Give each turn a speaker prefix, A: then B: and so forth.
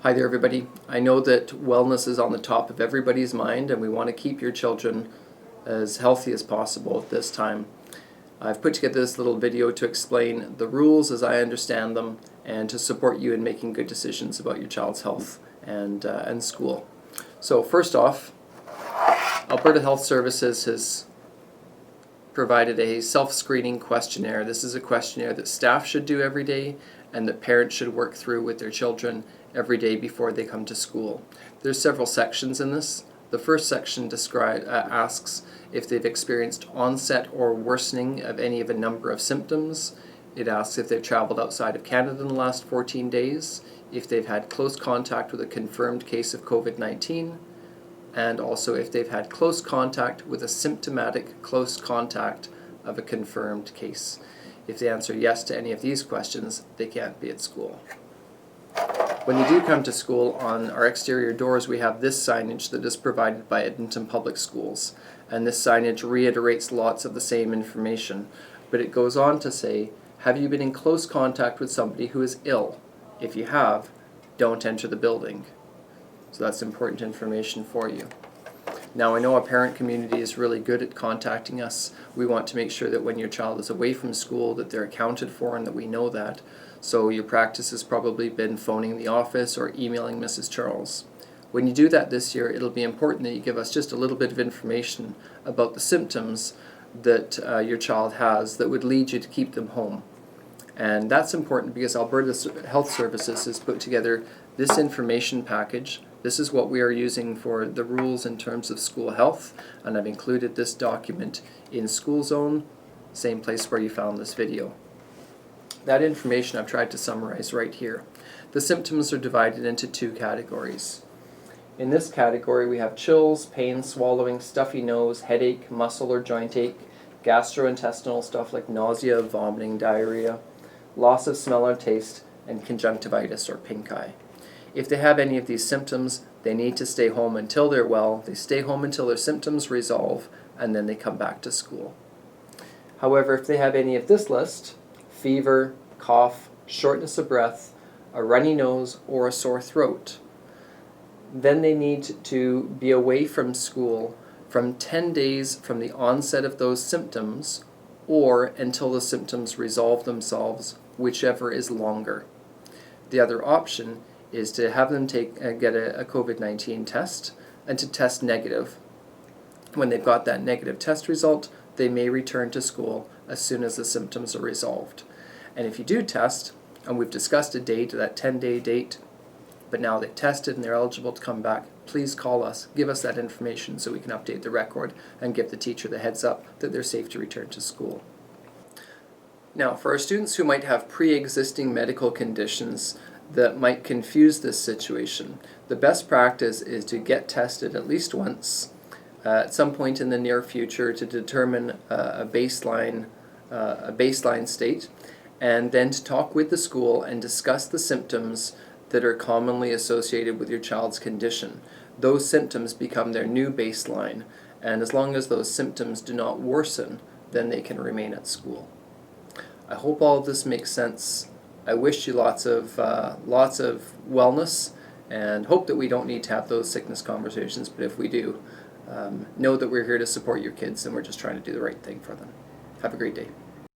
A: Hi there everybody. I know that wellness is on the top of everybody's mind and we want to keep your children as healthy as possible at this time. I've put together this little video to explain the rules as I understand them and to support you in making good decisions about your child's health and school. So first off, Alberta Health Services has provided a self-screening questionnaire. This is a questionnaire that staff should do every day and that parents should work through with their children every day before they come to school. There's several sections in this. The first section asks if they've experienced onset or worsening of any of a number of symptoms. It asks if they've traveled outside of Canada in the last 14 days, if they've had close contact with a confirmed case of COVID-19, and also if they've had close contact with a symptomatic close contact of a confirmed case. If they answer yes to any of these questions, they can't be at school. When you do come to school, on our exterior doors we have this signage that is provided by Edmonton Public Schools, and this signage reiterates lots of the same information, but it goes on to say, have you been in close contact with somebody who is ill? If you have, don't enter the building. So that's important information for you. Now I know our parent community is really good at contacting us. We want to make sure that when your child is away from school that they're accounted for and that we know that. So your practice has probably been phoning the office or emailing Mrs. Charles. When you do that this year, it'll be important that you give us just a little bit of information about the symptoms that your child has that would lead you to keep them home. And that's important because Alberta Health Services has put together this information package. This is what we are using for the rules in terms of school health, and I've included this document in School Zone, same place where you found this video. That information I've tried to summarize right here. The symptoms are divided into two categories. In this category we have chills, pain, swallowing, stuffy nose, headache, muscle or joint ache, gastrointestinal stuff like nausea, vomiting, diarrhea, loss of smell or taste, and conjunctivitis or pink eye. If they have any of these symptoms, they need to stay home until they're well. They stay home until their symptoms resolve, and then they come back to school. However, if they have any of this list, fever, cough, shortness of breath, a runny nose, or a sore throat, then they need to be away from school from 10 days from the onset of those symptoms or until the symptoms resolve themselves, whichever is longer. The other option is to have them get a COVID-19 test and to test negative. When they've got that negative test result, they may return to school as soon as the symptoms are resolved. And if you do test, and we've discussed a date, that 10-day date, but now they've tested and they're eligible to come back, please call us, give us that information so we can update the record and give the teacher the heads up that they're safe to return to school. Now, for our students who might have pre-existing medical conditions that might confuse this situation, the best practice is to get tested at least once at some point in the near future to determine a baseline state, and then to talk with the school and discuss the symptoms that are commonly associated with your child's condition. Those symptoms become their new baseline, and as long as those symptoms do not worsen, then they can remain at school. I hope all of this makes sense. I wish you lots of wellness and hope that we don't need to have those sickness conversations, but if we do, know that we're here to support your kids and we're just trying to do the right thing for them. Have a great day.